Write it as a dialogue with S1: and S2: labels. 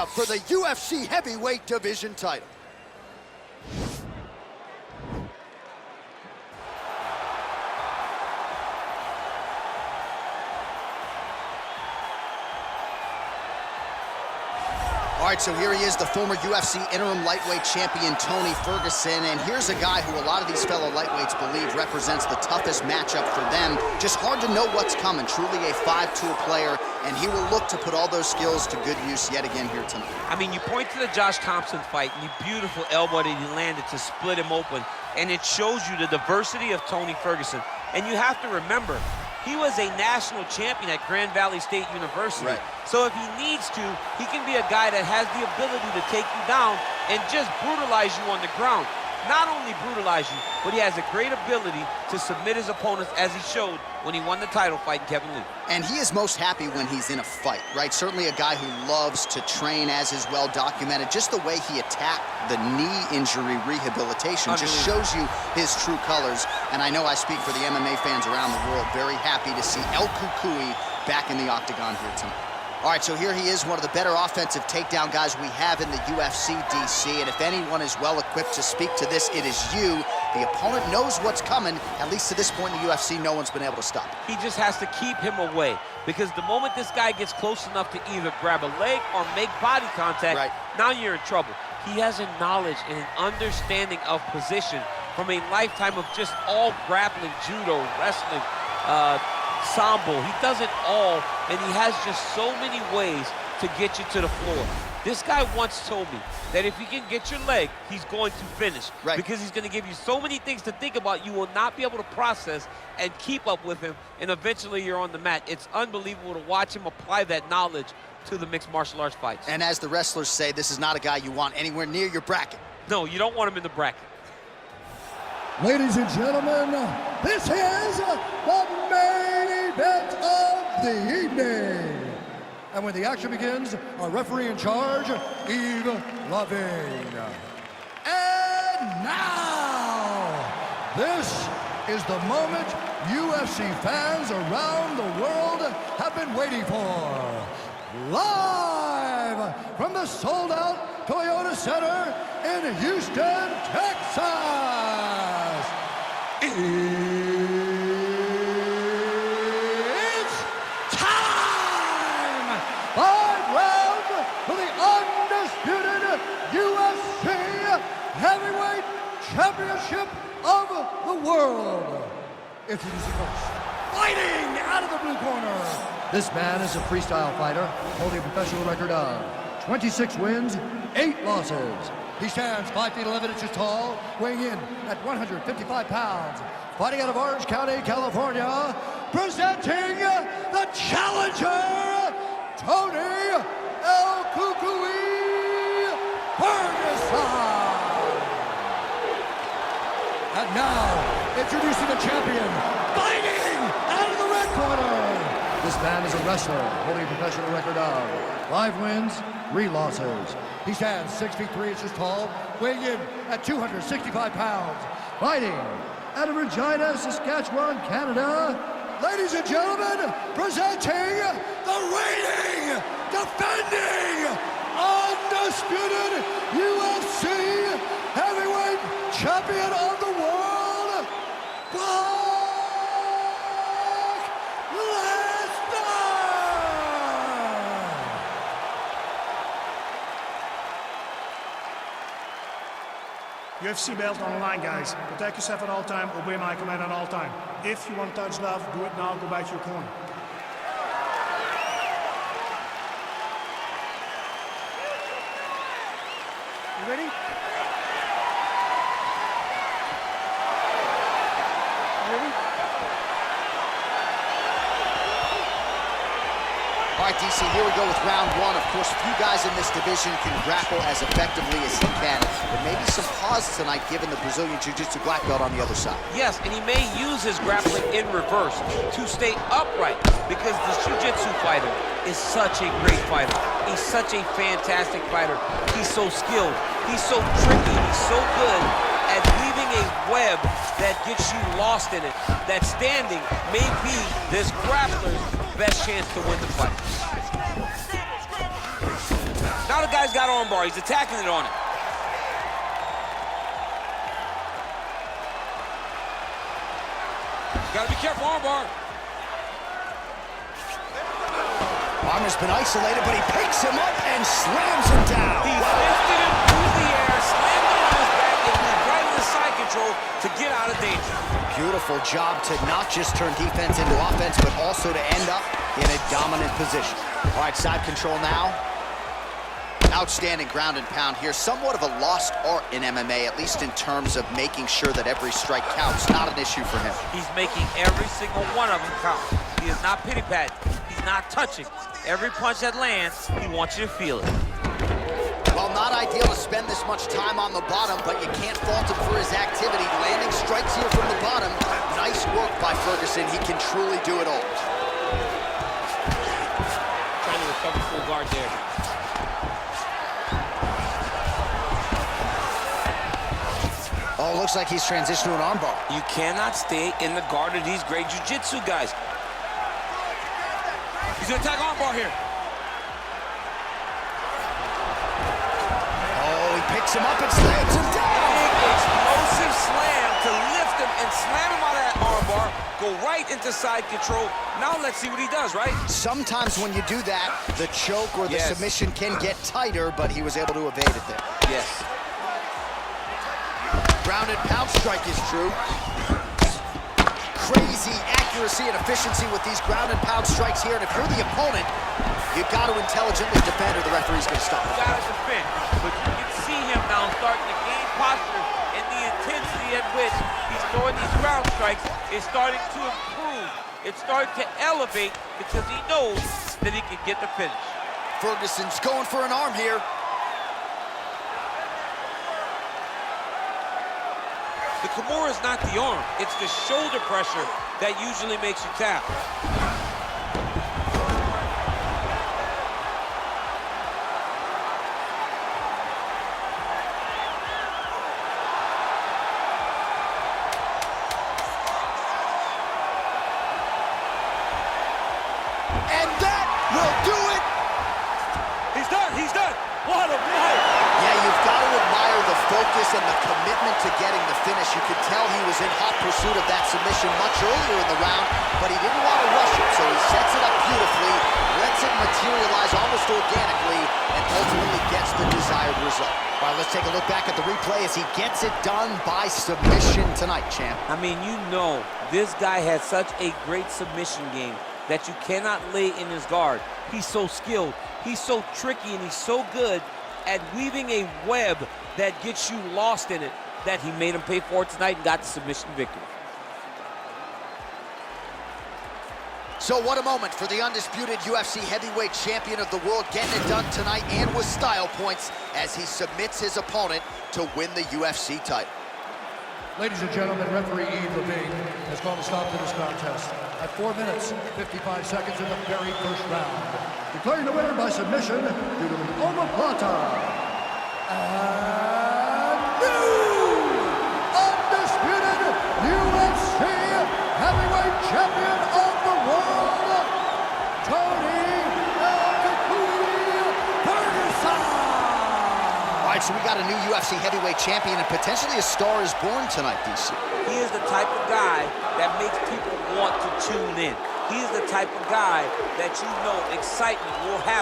S1: For the UFC heavyweight division title. All right, so here he is, the former UFC interim lightweight champion, Tony Ferguson. And here's a guy who a lot of these fellow lightweights believe represents the toughest matchup for them. Just hard to know what's coming. Truly a five-tool player, and he will look to put all those skills to good use yet again here tonight.
S2: I mean, you point to the Josh Thompson fight, and the beautiful elbow that he landed to split him open, and it shows you the diversity of Tony Ferguson. And you have to remember, he was a national champion at Grand Valley State University.
S1: Right.
S2: So if he needs to, he can be a guy that has the ability to take you down and just brutalize you on the ground. Not only brutalize you, but he has a great ability to submit his opponents, as he showed when he won the title fighting Kevin Lee.
S1: And he is most happy when he's in a fight, right? Certainly a guy who loves to train, as is well documented. Just the way he attacked the knee injury rehabilitation just shows you his true colors. And I know I speak for the MMA fans around the world, very happy to see El Cucuy back in the octagon here tonight. All right, so here he is, one of the better offensive takedown guys we have in the UFC, DC. And if anyone is well-equipped to speak to this, it is you. The opponent knows what's coming. At least to this point in the UFC, no one's been able to stop him.
S2: He just has to keep him away, because the moment this guy gets close enough to either grab a leg or make body contact, now you're in trouble. He has a knowledge and an understanding of position from a lifetime of just all grappling, judo, wrestling, sambo. He does it all, and he has just so many ways to get you to the floor. This guy once told me that if you can get your leg, he's going to finish. Because he's going to give you so many things to think about, you will not be able to process and keep up with him, and eventually you're on the mat. It's unbelievable to watch him apply that knowledge to the mixed martial arts fights.
S1: And as the wrestlers say, this is not a guy you want anywhere near your bracket.
S2: No, you don't want him in the bracket.
S3: Ladies and gentlemen, this is the main event of the evening. And when the action begins, our referee in charge, Yves Lavigne. And now, this is the moment UFC fans around the world have been waiting for. Live from the sold-out Toyota Center in Houston, Texas. It's time! 5 rounds for the undisputed UFC Heavyweight Championship of the world. Introducing first, fighting out of the blue corner. This man is a freestyle fighter, holding a professional record of 26 wins, 8 losses. He stands 5 feet 11 inches tall, weighing in at 155 pounds. Fighting out of Orange County, California, presenting the challenger, Tony El Cucuy Ferguson. And now, introducing the champion, fighting out of the red corner. This man is a wrestler, holding a professional record of 5 wins, 3 losses. He stands 6 feet 3 inches tall, weighing in at 265 pounds. Fighting out of Regina, Saskatchewan, Canada. Ladies and gentlemen, presenting the reigning, defending, undisputed UFC heavyweight champion of the world, Lesnar.
S4: UFC belt on the line, guys. Protect yourself at all time, obey my command at all time. If you want to touch love, do it now, go back to your corner. You ready?
S1: All right, DC, here we go with round 1. Of course, few guys in this division can grapple as effectively as he can. But maybe some pause tonight given the Brazilian Jiu-Jitsu black belt on the other side.
S2: Yes, and he may use his grappling in reverse to stay upright, because this Jiu-Jitsu fighter is such a great fighter. He's such a fantastic fighter. He's so skilled. He's so tricky. He's so good at weaving a web that gets you lost in it. That standing may be this grappler's best chance to win the fight. Now
S5: Now the guy's got armbar. He's attacking it on it. Got to be careful, armbar.
S1: Armbar's been isolated, but he picks him up and slams him down.
S5: He lifted him through the air, slammed him on his back, and went right into side control to get out of danger.
S1: Beautiful job to not just turn defense into offense, but also to end up in a dominant position. All right, side control now. Outstanding ground and pound here. Somewhat of a lost art in MMA, at least in terms of making sure that every strike counts. Not an issue for him.
S2: He's making every single one of them count. He is not pity-patting. He's not touching. Every punch that lands, he wants you to feel it.
S1: Well, not ideal to spend this much time on the bottom, but you can't fault him for his activity. Landing strikes here from the bottom. Nice work by Ferguson. He can truly do it all.
S2: Trying to recover full guard there.
S1: Oh, looks like he's transitioned to an armbar.
S5: You cannot stay in the guard of these great jiu-jitsu guys. He's gonna attack armbar here.
S1: Oh, he picks him up and slams him down.
S5: Big explosive slam to lift him and slam him out of that armbar. Go right into side control. Now let's see what he does, right?
S1: Sometimes when you do that, the choke or the submission can get tighter, but he was able to evade it there.
S5: Yes.
S1: Ground and pound strike is true. Crazy accuracy and efficiency with these ground and pound strikes here. And if you're the opponent, you've got to intelligently defend or the referee's going to stop.
S2: You got to defend. But you can see him now starting to gain posture, and the intensity at which he's throwing these ground strikes is starting to improve. It's starting to elevate because he knows that he can get the finish.
S1: Ferguson's going for an arm here.
S2: The Kimura is not the arm. It's the shoulder pressure that usually makes you tap.
S1: And that will do it.
S5: He's done. He's done. What a fight.
S1: Yeah, you've got to admire the focus and the commitment to getting the finish. You could tell he was in hot pursuit of that submission much earlier in the round, but he didn't want to rush it, so he sets it up beautifully, lets it materialize almost organically, and ultimately gets the desired result. All right, let's take a look back at the replay as he gets it done by submission tonight, champ.
S2: I mean, you know, this guy has such a great submission game that you cannot lay in his guard. He's so skilled, he's so tricky, and he's so good at weaving a web that gets you lost in it that he made him pay for it tonight and got the submission victory.
S1: So what a moment for the undisputed UFC heavyweight champion of the world, getting it done tonight and with style points as he submits his opponent to win the UFC title.
S3: Ladies and gentlemen, referee Yves Levine has called a stop to this contest at 4 minutes, 55 seconds in the very first round. Declaring the winner by submission due to an omoplata. And new undisputed UFC heavyweight champion of the world, Tony Ferguson.
S1: All right, so we got a new UFC heavyweight champion and potentially a star is born tonight, DC.
S2: He is the type of guy that makes people want to tune in. He's the type of guy that you know excitement will happen.